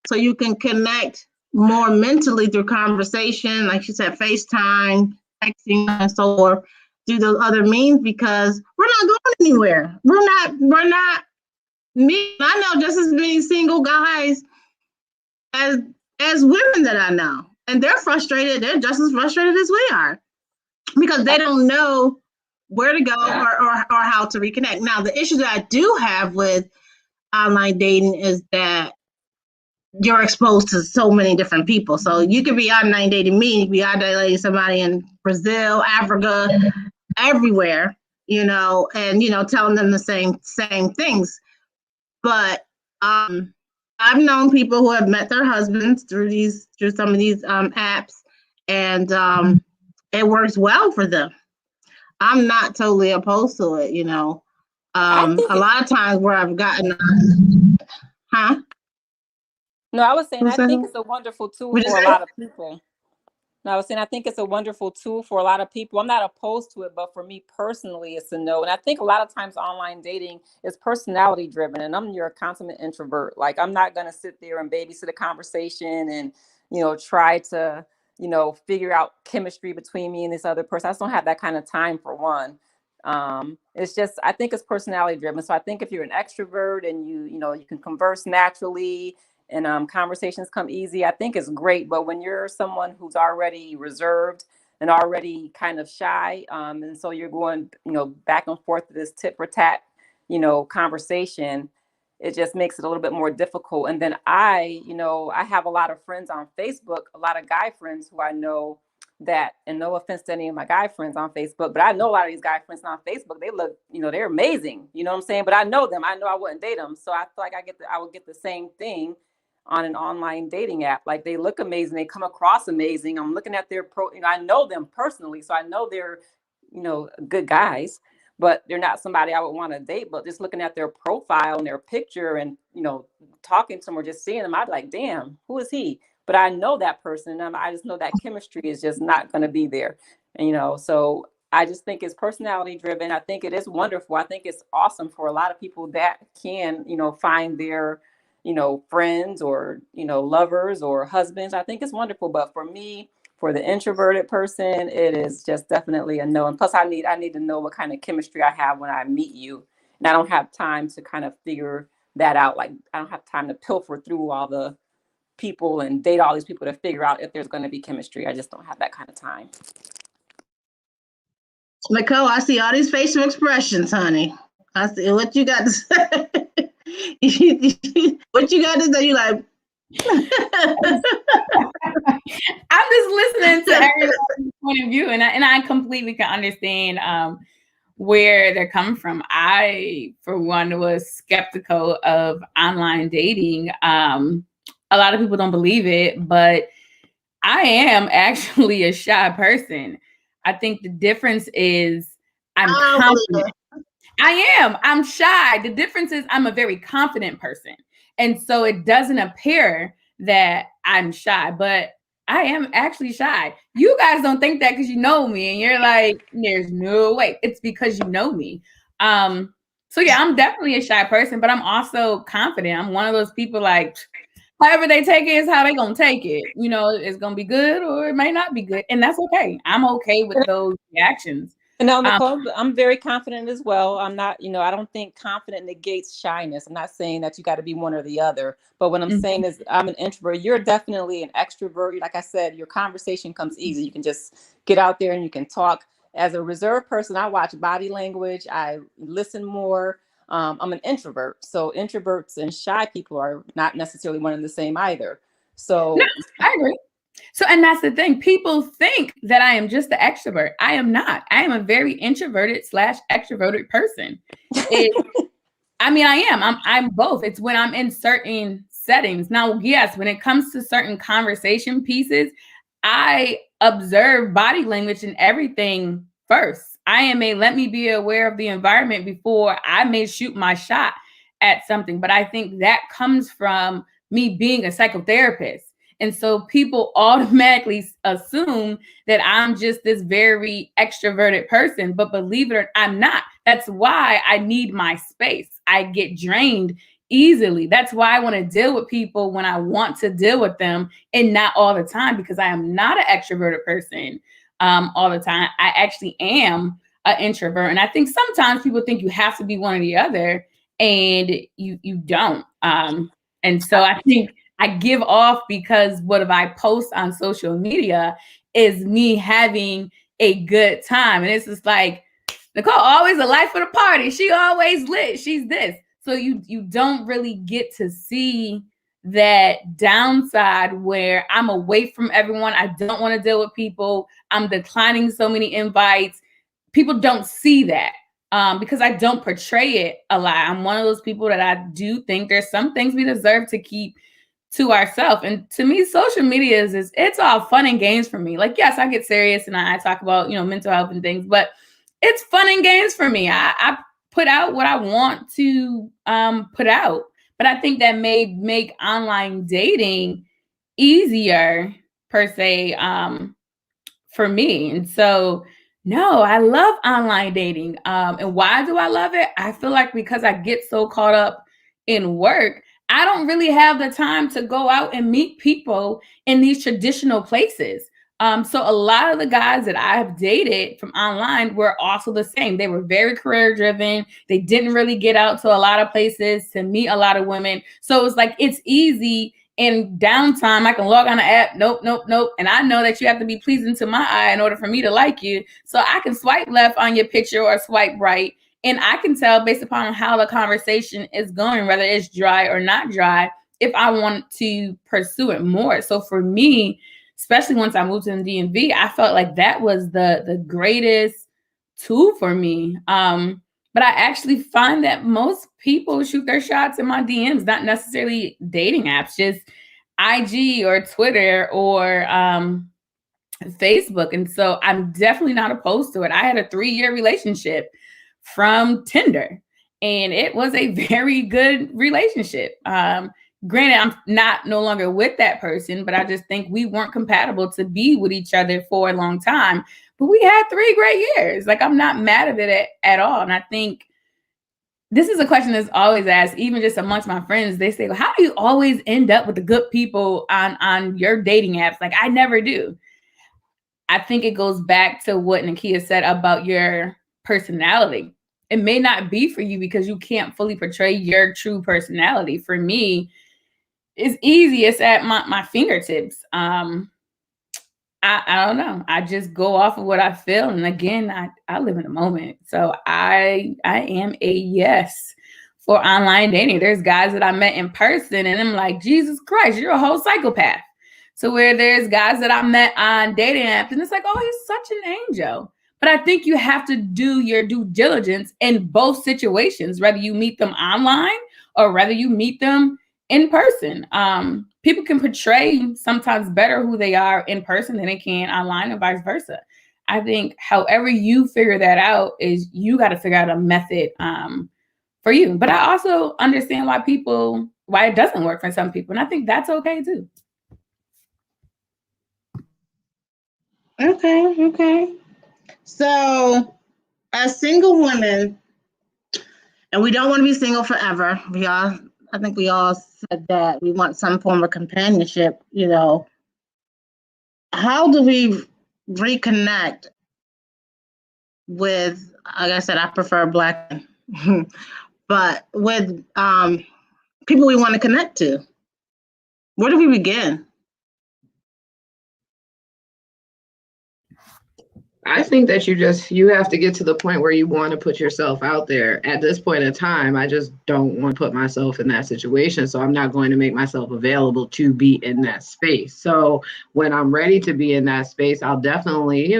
So you can connect more mentally through conversation, like you said, FaceTime, texting, and so forth, through those other means, because we're not going anywhere. We're not me. I know just as many single guys as women that I know, and they're frustrated. They're just as frustrated as we are because they don't know where to go or how to reconnect. Now, the issue that I do have with online dating is that you're exposed to so many different people. So you could be online dating me, you could be online dating somebody in Brazil, Africa, everywhere, and telling them the same things. But I've known people who have met their husbands through some of these apps, and it works well for them. I'm not totally opposed to it, a lot of times where I've gotten, No, I was saying I think it's a wonderful tool for a lot of people. No, I was saying I think it's a wonderful tool for a lot of people. I'm not opposed to it, but for me personally, it's a no. And I think a lot of times online dating is personality driven, and you're a consummate introvert. Like, I'm not going to sit there and babysit a conversation and, try to, figure out chemistry between me and this other person. I just don't have that kind of time, for one. It's just, I think it's personality driven. So I think if you're an extrovert and you can converse naturally, and conversations come easy, I think it's great. But when you're someone who's already reserved and already kind of shy, and so you're going, back and forth to this tit for tat, conversation, it just makes it a little bit more difficult. And then I have a lot of friends on Facebook, a lot of guy friends who I know that, and no offense to any of my guy friends on Facebook, but I know a lot of these guy friends on Facebook, they look, they're amazing, you know what I'm saying? But I know them, I know I wouldn't date them. So I feel like I would get the same thing on an online dating app. Like, they look amazing, they come across amazing. I'm looking at their I know them personally, so I know they're, good guys. but they're not somebody I would want to date. But just looking at their profile and their picture and, talking to them or just seeing them, I'd be like, damn, who is he? But I know that person. And I just know that chemistry is just not going to be there. And, so I just think it's personality driven. I think it is wonderful. I think it's awesome for a lot of people that can, find their, friends or, lovers or husbands. I think it's wonderful. But for me, for the introverted person, it is just definitely a no. And plus I need to know what kind of chemistry I have when I meet you. And I don't have time to kind of figure that out. Like I don't have time to pilfer through all the people and date all these people to figure out if there's going to be chemistry. I just don't have that kind of time. Nicole, I see all these facial expressions, honey. I see what you got to say. What you got to say? You like? I'm just listening to everyone's point of view, and I completely can understand where they're coming from. I, for one, was skeptical of online dating. A lot of people don't believe it, but I am actually a shy person. I think the difference is I'm confident. I am. I'm shy. The difference is I'm a very confident person. And so it doesn't appear that I'm shy, but I am actually shy. You guys don't think that because you know me and you're like, there's no way. It's because you know me. So yeah, I'm definitely a shy person, but I'm also confident. I'm one of those people like, however they take it is how they gonna take it. It's gonna be good or it may not be good. And that's okay. I'm okay with those reactions. And now, Nicole, I'm very confident as well. I'm not, I don't think confident negates shyness. I'm not saying that you got to be one or the other. But what I'm saying is I'm an introvert. You're definitely an extrovert. Like I said, your conversation comes easy. You can just get out there and you can talk. As a reserved person, I watch body language. I listen more. I'm an introvert. So introverts and shy people are not necessarily one and the same either. So no, I agree. So, and that's the thing. People think that I am just the extrovert. I am not. I am a very introverted / extroverted person. I am. I'm both. It's when I'm in certain settings. Now, yes, when it comes to certain conversation pieces, I observe body language and everything first. Let me be aware of the environment before I may shoot my shot at something. But I think that comes from me being a psychotherapist. And so people automatically assume that I'm just this very extroverted person, but believe it or not, I'm not. That's why I need my space. I get drained easily. That's why I want to deal with people when I want to deal with them and not all the time, because I am not an extroverted person all the time. I actually am an introvert. And I think sometimes people think you have to be one or the other, and you don't. And so I think I give off because what if I post on social media is me having a good time. And it's just like, Nicole, always the life of the party. She always lit. She's this. So you don't really get to see that downside where I'm away from everyone. I don't want to deal with people. I'm declining so many invites. People don't see that because I don't portray it a lot. I'm one of those people that I do think there's some things we deserve to keep to ourselves. And to me, social media is it's all fun and games for me. Like, yes, I get serious and I talk about, mental health and things, but it's fun and games for me. I put out what I want to put out. But I think that may make online dating easier per se for me. And so, no, I love online dating. And why do I love it? I feel like because I get so caught up in work, I don't really have the time to go out and meet people in these traditional places. So a lot of the guys that I have dated from online were also the same. They were very career driven. They didn't really get out to a lot of places to meet a lot of women. So it was like, it's easy in downtime. I can log on the app. Nope. And I know that you have to be pleasing to my eye in order for me to like you. So I can swipe left on your picture or swipe right. And I can tell based upon how the conversation is going, whether it's dry or not dry, if I want to pursue it more. So for me, especially once I moved to the DMV, I felt like that was the greatest tool for me. But I actually find that most people shoot their shots in my DMs, not necessarily dating apps, just IG or Twitter or Facebook. And so I'm definitely not opposed to it. I had a 3-year relationship from Tinder. And it was a very good relationship. Granted, I'm not no longer with that person, but I just think we weren't compatible to be with each other for a long time. But we had 3 great years. Like, I'm not mad at it at all. And I think this is a question that's always asked, even just amongst my friends. They say, well, how do you always end up with the good people on your dating apps? Like, I never do. I think it goes back to what Nakia said about your personality. It may not be for you because you can't fully portray your true personality. For me, it's easy. It's at my fingertips. I don't know. I just go off of what I feel. And again, I live in the moment. So I am a yes for online dating. There's guys that I met in person and I'm like, Jesus Christ, you're a whole psychopath. So where there's guys that I met on dating apps and it's like, oh, he's such an angel. But I think you have to do your due diligence in both situations, whether you meet them online or whether you meet them in person. People can portray sometimes better who they are in person than they can online and vice versa. I think however you figure that out is you got to figure out a method for you. But I also understand why it doesn't work for some people. And I think that's okay too. Okay. So, as single women, and we don't want to be single forever. I think we all said that we want some form of companionship, How do we reconnect with, like I said, I prefer Black, but with people we want to connect to? Where do we begin? I think that you have to get to the point where you want to put yourself out there. At this point in time, I just don't want to put myself in that situation. So I'm not going to make myself available to be in that space. So when I'm ready to be in that space, I'll definitely,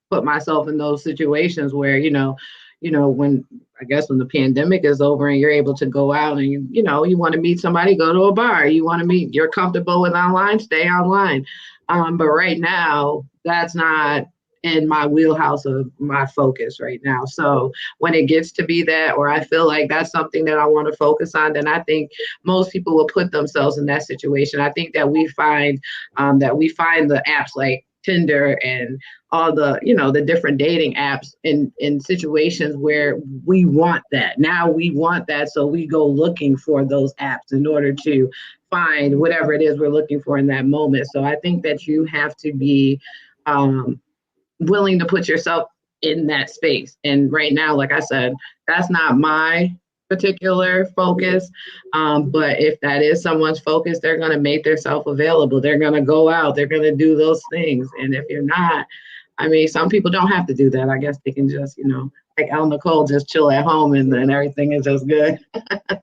put myself in those situations where, when I guess when the pandemic is over and you're able to go out and you want to meet somebody, go to a bar. You want to meet, you're comfortable with online, stay online. But right now, that's not in my wheelhouse of my focus right now. So when it gets to be that, or I feel like that's something that I want to focus on, then I think most people will put themselves in that situation. I think that we find the apps like Tinder and all the, the different dating apps in situations where we want that. Now we want that. So we go looking for those apps in order to find whatever it is we're looking for in that moment. So I think that you have to be, willing to put yourself in that space. And right now, like I said, that's not my particular focus. But if that is someone's focus, they're going to make themselves available. They're going to go out. They're going to do those things. And if you're not, I mean, some people don't have to do that. I guess they can just, like El Nicole, just chill at home and then everything is just good. I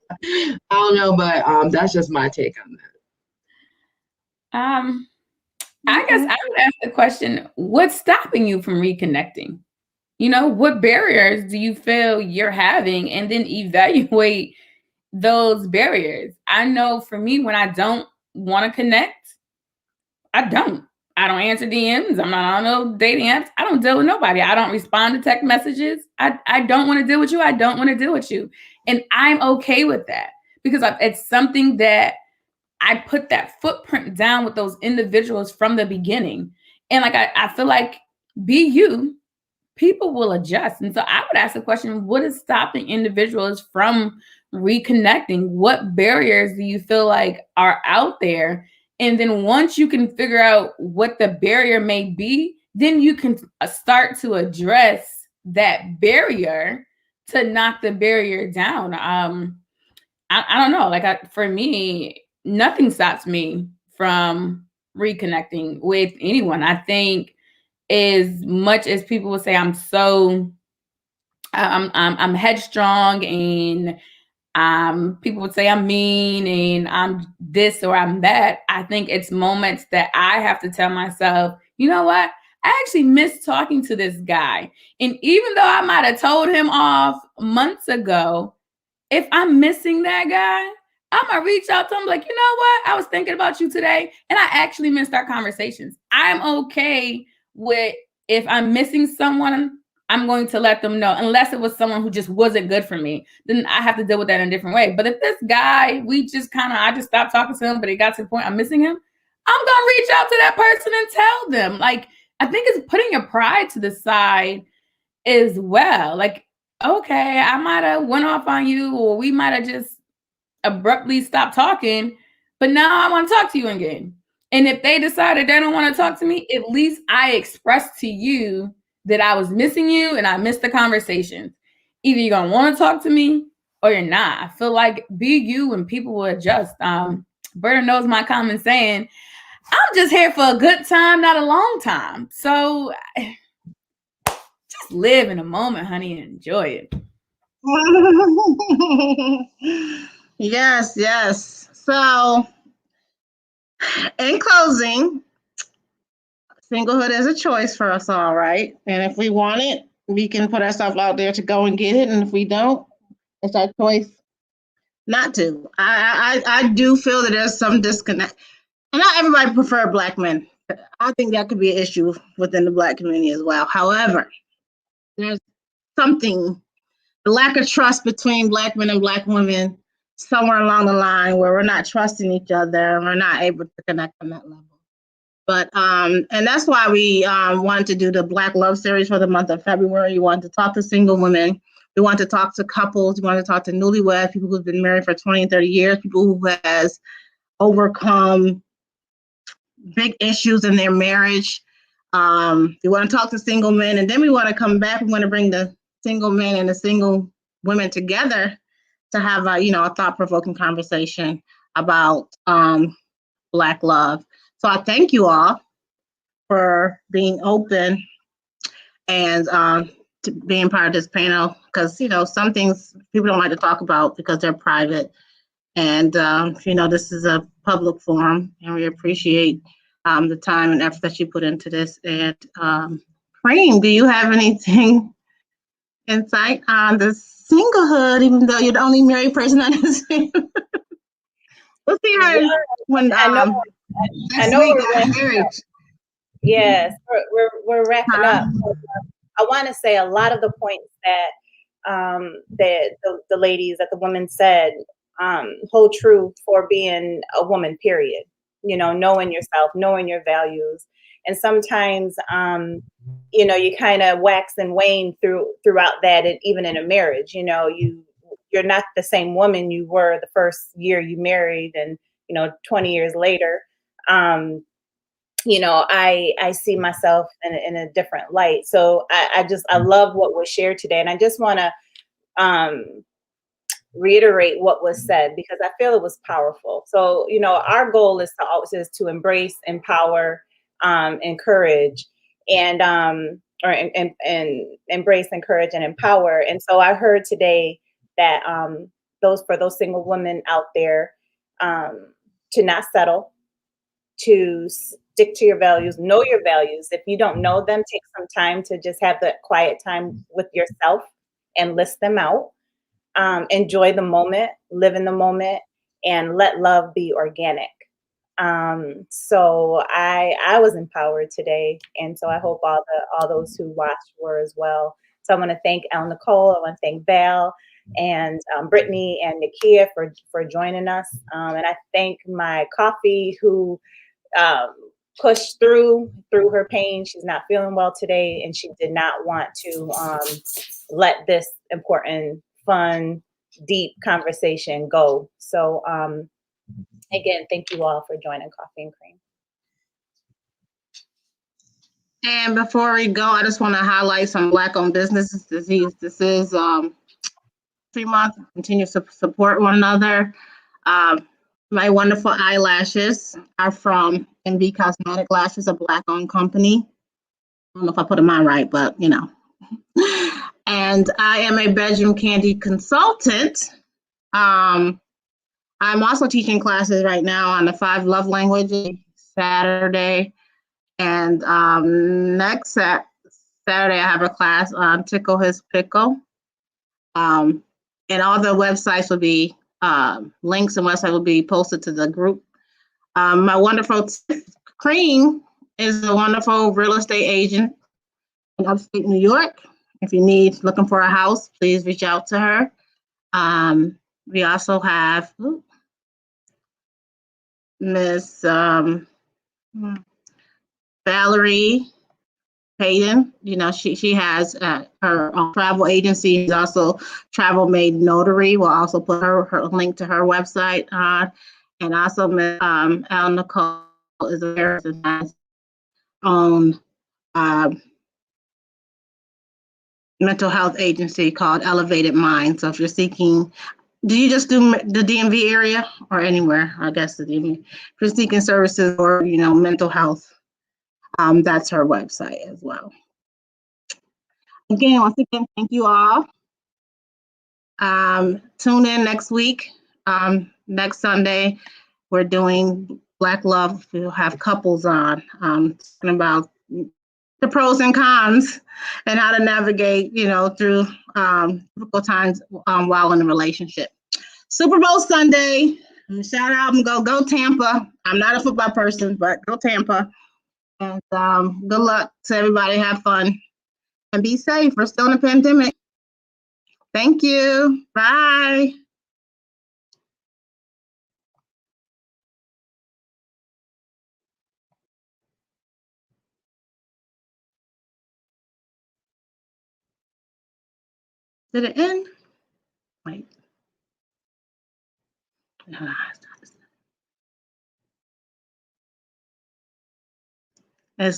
don't know, but that's just my take on that. I guess I would ask the question, what's stopping you from reconnecting? What barriers do you feel you're having? And then evaluate those barriers. I know for me, when I don't want to connect, I don't answer DMs. I'm not on no dating apps. I don't deal with nobody. I don't respond to text messages. I don't want to deal with you. I don't want to deal with you. And I'm okay with that because it's something that I put that footprint down with those individuals from the beginning. And like, I feel like be you, people will adjust. And so I would ask the question, what is stopping individuals from reconnecting? What barriers do you feel like are out there? And then once you can figure out what the barrier may be, then you can start to address that barrier to knock the barrier down. I don't know. Like for me, nothing stops me from reconnecting with anyone. I think as much as people will say I'm headstrong and people would say I'm mean and I'm this or I'm that, I think it's moments that I have to tell myself, you know what? I actually miss talking to this guy. And even though I might have told him off months ago, if I'm missing that guy, I'm gonna reach out to him like, you know what? I was thinking about you today and I actually missed our conversations. I'm okay with if I'm missing someone, I'm going to let them know, unless it was someone who just wasn't good for me, then I have to deal with that in a different way. But if this guy, I just stopped talking to him, but it got to the point I'm missing him, I'm going to reach out to that person and tell them. Like, I think it's putting your pride to the side as well. Like, okay, I might have went off on you, or we might have just abruptly stopped talking, but now I want to talk to you again. And if they decided they don't want to talk to me, at least I expressed to you that I was missing you and I missed the conversations. Either you're going to want to talk to me or you're not. I feel like be you and people will adjust. Berta knows my common saying, I'm just here for a good time, not a long time. So just live in the moment, honey, and enjoy it. Yes, yes. So, in closing, singlehood is a choice for us all, right? And if we want it, we can put ourselves out there to go and get it. And if we don't, it's our choice not to. I do feel that there's some disconnect. And not everybody prefer Black men. I think that could be an issue within the Black community as well. However, there's something, the lack of trust between Black men and Black women somewhere along the line where we're not trusting each other and we're not able to connect on that level. But and that's why we wanted to do the Black Love Series for the month of February. We wanted to talk to single women. We want to talk to couples. We want to talk to newlyweds, people who've been married for 20 and 30 years, people who has overcome big issues in their marriage. We want to talk to single men, and then we want to come back. We want to bring the single men and the single women together to have a thought-provoking conversation about Black love. So I thank you all for being open and to being part of this panel, because some things people don't like to talk about because they're private, and this is a public forum, and we appreciate the time and effort that you put into this. And Cream, do you have anything insight on the singlehood, even though you're the only married person on this? We'll see her when I know we're marriage. Yes, we're wrapping up. I want to say a lot of the points that the ladies, that the women said, hold true for being a woman, period. Knowing yourself, knowing your values. And sometimes, you kind of wax and wane throughout that, and even in a marriage, you're not the same woman you were the first year you married, and 20 years later. I see myself in a different light. So I love what was shared today. And I just want to reiterate what was said, because I feel it was powerful. So, our goal is to embrace, empower, encourage, and embrace, encourage, and empower. And so I heard today that for those single women out there, to not settle, to stick to your values, know your values. If you don't know them, take some time to just have that quiet time with yourself and list them out. Enjoy the moment, live in the moment, and let love be organic. So I was empowered today, and so I hope all those who watched were as well. So I want to thank El Nicole, I want to thank Val, and Brittany and Nakia for joining us. And I thank my coffee, who pushed through her pain. She's not feeling well today, and she did not want to let this important, fun, deep conversation go. So again, thank you all for joining Coffee and Cream. And before we go, I just want to highlight some Black-owned businesses. This is 3 months. Continue to support one another. My wonderful eyelashes are from MB Cosmetic Lashes, a Black-owned company. I don't know if I put them on right, but And I am a bedroom candy consultant. I'm also teaching classes right now on the 5 love languages Saturday. And next Saturday, I have a class on Tickle His Pickle. And all the websites will be, links and websites will be posted to the group. My wonderful Cream is a wonderful real estate agent in upstate New York. If you need looking for a house, please reach out to her. We also have Miss Valerie Payton. You know, she has her own travel agency. She's also Travel Made Notary. We'll also put her link to her website on. And also Miss El Nicole is a person who has own mental health agency called Elevated Mind. So if you're seeking, do you just do the DMV area or anywhere? I guess the DMV. If you're seeking services or mental health, that's her website as well. Again, once again, thank you all. Tune in next week. Next Sunday, we're doing Black Love. We'll have couples on talking about the pros and cons and how to navigate, through difficult times while in a relationship. Super Bowl Sunday. Shout out and go Tampa. I'm not a football person, but go Tampa. And good luck to everybody. Have fun and be safe. We're still in a pandemic. Thank you. Bye. Did it end? Wait.